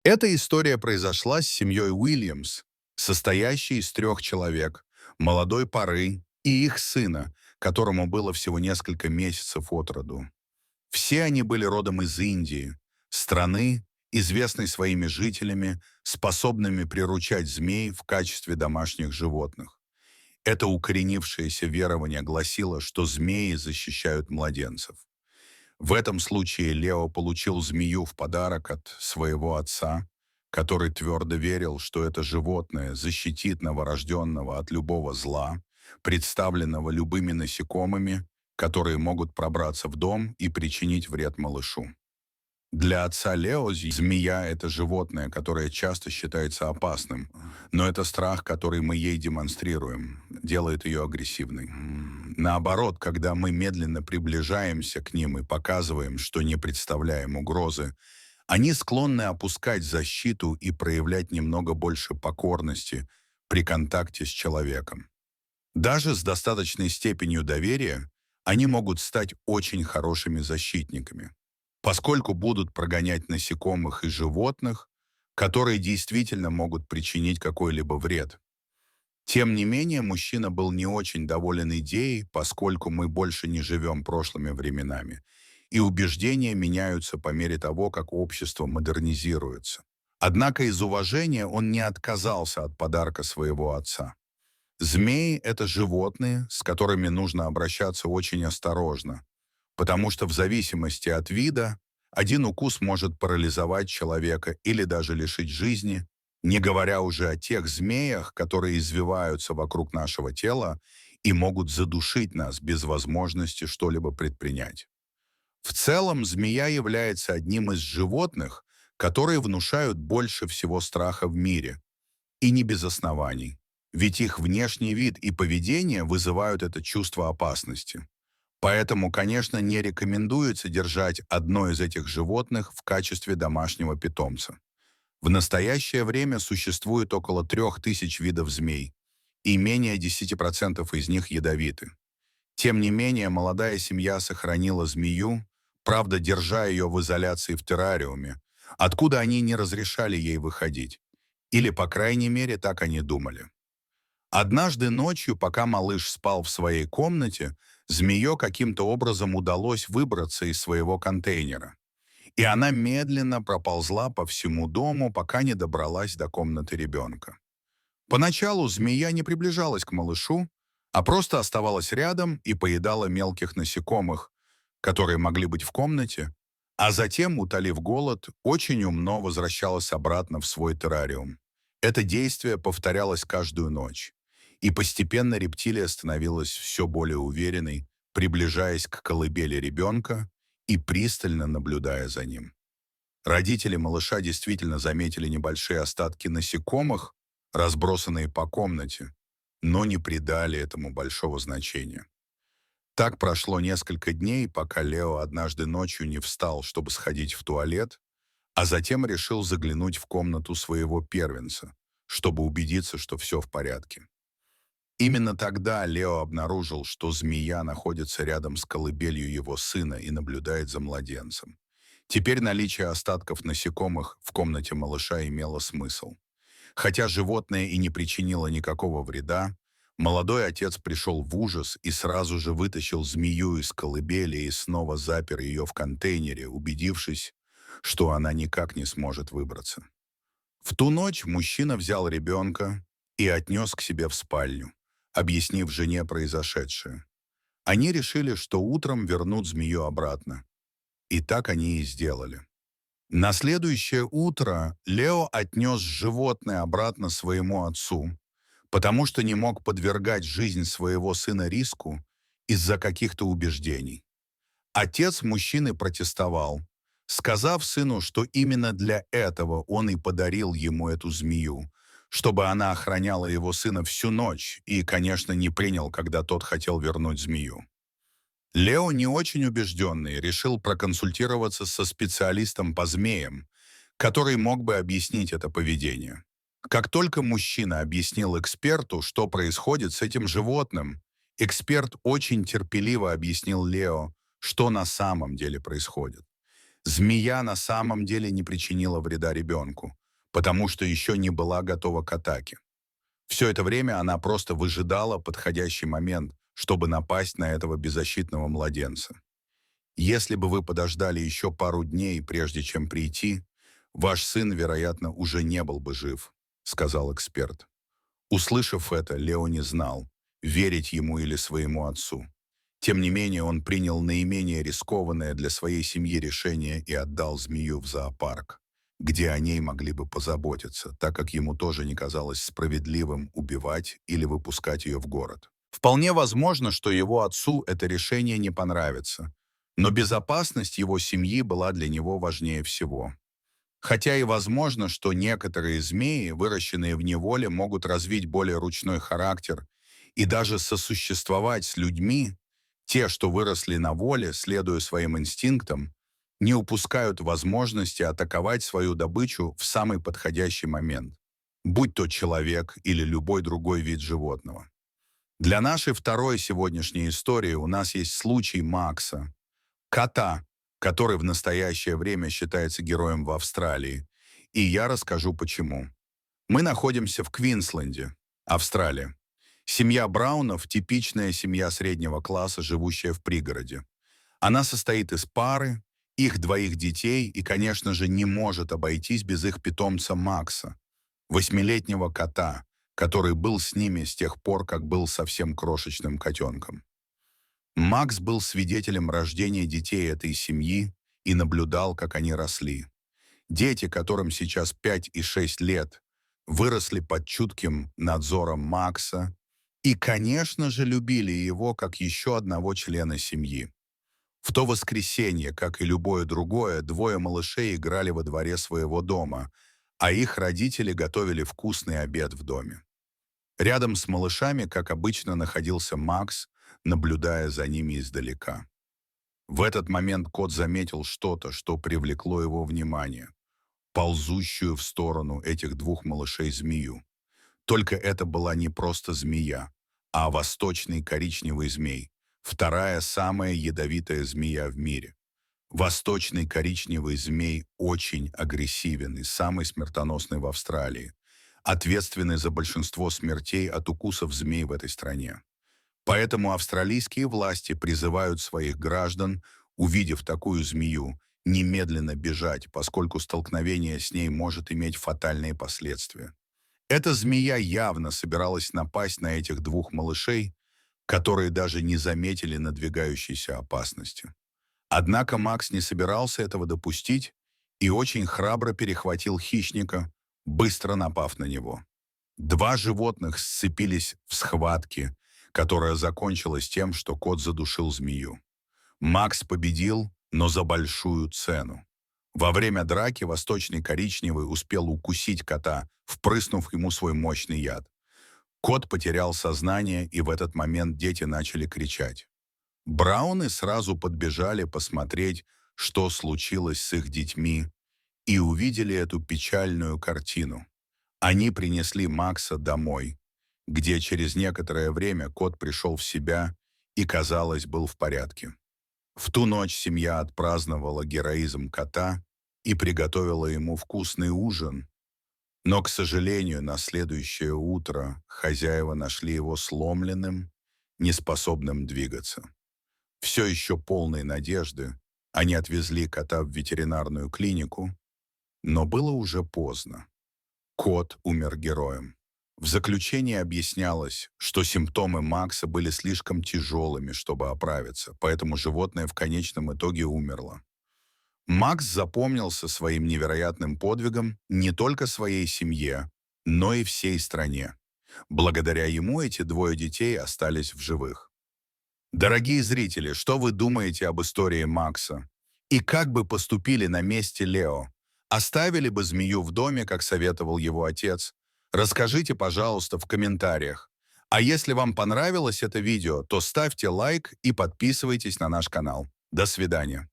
Эта история произошла с семьей Уильямс, состоящей из трех человек, молодой пары и их сына, которому было всего несколько месяцев от роду. Все они были родом из Индии, страны, известной своими жителями, способными приручать змей в качестве домашних животных. Это укоренившееся верование гласило, что змеи защищают младенцев. В этом случае Лео получил змею в подарок от своего отца, который твердо верил, что это животное защитит новорожденного от любого зла, представленного любыми насекомыми, которые могут пробраться в дом и причинить вред малышу. Для отца Лео змея — это животное, которое часто считается опасным, но это страх, который мы ей демонстрируем, делает ее агрессивной. Наоборот, когда мы медленно приближаемся к ним и показываем, что не представляем угрозы, они склонны опускать защиту и проявлять немного больше покорности при контакте с человеком. Даже с достаточной степенью доверия они могут стать очень хорошими защитниками, поскольку будут прогонять насекомых и животных, которые действительно могут причинить какой-либо вред. Тем не менее, мужчина был не очень доволен идеей, поскольку мы больше не живем прошлыми временами, и убеждения меняются по мере того, как общество модернизируется. Однако из уважения он не отказался от подарка своего отца. Змеи — это животные, с которыми нужно обращаться очень осторожно, потому что в зависимости от вида один укус может парализовать человека или даже лишить жизни, не говоря уже о тех змеях, которые извиваются вокруг нашего тела и могут задушить нас без возможности что-либо предпринять. В целом, змея является одним из животных, которые внушают больше всего страха в мире, и не без оснований, ведь их внешний вид и поведение вызывают это чувство опасности. Поэтому, конечно, не рекомендуется держать одно из этих животных в качестве домашнего питомца. В настоящее время существует около 3000 видов змей, и менее 10% из них ядовиты. Тем не менее, молодая семья сохранила змею, правда, держа ее в изоляции в террариуме, откуда они не разрешали ей выходить. Или, по крайней мере, так они думали. Однажды ночью, пока малыш спал в своей комнате, змее каким-то образом удалось выбраться из своего контейнера. И она медленно проползла по всему дому, пока не добралась до комнаты ребенка. Поначалу змея не приближалась к малышу, а просто оставалась рядом и поедала мелких насекомых, которые могли быть в комнате, а затем, утолив голод, очень умно возвращалась обратно в свой террариум. Это действие повторялось каждую ночь, и постепенно рептилия становилась все более уверенной, приближаясь к колыбели ребенка и пристально наблюдая за ним. Родители малыша действительно заметили небольшие остатки насекомых, разбросанные по комнате, но не придали этому большого значения. Так прошло несколько дней, пока Лео однажды ночью не встал, чтобы сходить в туалет, а затем решил заглянуть в комнату своего первенца, чтобы убедиться, что все в порядке. Именно тогда Лео обнаружил, что змея находится рядом с колыбелью его сына и наблюдает за младенцем. Теперь наличие остатков насекомых в комнате малыша имело смысл. Хотя животное и не причинило никакого вреда, молодой отец пришел в ужас и сразу же вытащил змею из колыбели и снова запер ее в контейнере, убедившись, что она никак не сможет выбраться. В ту ночь мужчина взял ребенка и отнес к себе в спальню, объяснив жене произошедшее. Они решили, что утром вернут змею обратно. И так они и сделали. На следующее утро Лео отнес животное обратно своему отцу, потому что не мог подвергать жизнь своего сына риску из-за каких-то убеждений. Отец мужчины протестовал, сказав сыну, что именно для этого он и подарил ему эту змею, чтобы она охраняла его сына всю ночь и, конечно, не принял, когда тот хотел вернуть змею. Лео, не очень убежденный, решил проконсультироваться со специалистом по змеям, который мог бы объяснить это поведение. Как только мужчина объяснил эксперту, что происходит с этим животным, эксперт очень терпеливо объяснил Лео, что на самом деле происходит. Змея на самом деле не причинила вреда ребенку, потому что еще не была готова к атаке. Все это время она просто выжидала подходящий момент, чтобы напасть на этого беззащитного младенца. Если бы вы подождали еще пару дней, прежде чем прийти, ваш сын, вероятно, уже не был бы жив, сказал эксперт. Услышав это, Лео не знал, верить ему или своему отцу. Тем не менее, он принял наименее рискованное для своей семьи решение и отдал змею в зоопарк, где о ней могли бы позаботиться, так как ему тоже не казалось справедливым убивать или выпускать ее в город. Вполне возможно, что его отцу это решение не понравится, но безопасность его семьи была для него важнее всего. Хотя и возможно, что некоторые змеи, выращенные в неволе, могут развить более ручной характер и даже сосуществовать с людьми, те, что выросли на воле, следуя своим инстинктам, не упускают возможности атаковать свою добычу в самый подходящий момент, будь то человек или любой другой вид животного. Для нашей второй сегодняшней истории у нас есть случай Макса, кота, который в настоящее время считается героем в Австралии. И я расскажу почему. Мы находимся в Квинсленде, Австралия. Семья Браунов– типичная семья среднего класса, живущая в пригороде. Она состоит из пары, их двоих детей и, конечно же, не может обойтись без их питомца Макса, восьмилетнего кота, который был с ними с тех пор, как был совсем крошечным котенком. Макс был свидетелем рождения детей этой семьи и наблюдал, как они росли. Дети, которым сейчас 5 и 6 лет, выросли под чутким надзором Макса и, конечно же, любили его как еще одного члена семьи. В то воскресенье, как и любое другое, двое малышей играли во дворе своего дома, а их родители готовили вкусный обед в доме. Рядом с малышами, как обычно, находился Макс, наблюдая за ними издалека. В этот момент кот заметил что-то, что привлекло его внимание, ползущую в сторону этих двух малышей змею. Только это была не просто змея, а восточный коричневый змей, вторая самая ядовитая змея в мире. Восточный коричневый змей очень агрессивен и самый смертоносный в Австралии, ответственный за большинство смертей от укусов змей в этой стране. Поэтому австралийские власти призывают своих граждан, увидев такую змею, немедленно бежать, поскольку столкновение с ней может иметь фатальные последствия. Эта змея явно собиралась напасть на этих двух малышей, которые даже не заметили надвигающейся опасности. Однако Макс не собирался этого допустить и очень храбро перехватил хищника, быстро напав на него. Два животных сцепились в схватке, которая закончилась тем, что кот задушил змею. Макс победил, но за большую цену. Во время драки восточный коричневый успел укусить кота, впрыснув ему свой мощный яд. Кот потерял сознание, и в этот момент дети начали кричать. Брауны сразу подбежали посмотреть, что случилось с их детьми, и увидели эту печальную картину. Они принесли Макса домой, где через некоторое время кот пришел в себя и, казалось, был в порядке. В ту ночь семья отпраздновала героизм кота и приготовила ему вкусный ужин, но, к сожалению, на следующее утро хозяева нашли его сломленным, неспособным двигаться. Все еще полной надежды они отвезли кота в ветеринарную клинику, но было уже поздно. Кот умер героем. В заключении объяснялось, что симптомы Макса были слишком тяжелыми, чтобы оправиться, поэтому животное в конечном итоге умерло. Макс запомнился своим невероятным подвигом не только своей семье, но и всей стране. Благодаря ему эти двое детей остались в живых. Дорогие зрители, что вы думаете об истории Макса? И как бы поступили на месте Лео? Оставили бы змею в доме, как советовал его отец? Расскажите, пожалуйста, в комментариях. А если вам понравилось это видео, то ставьте лайк и подписывайтесь на наш канал. До свидания.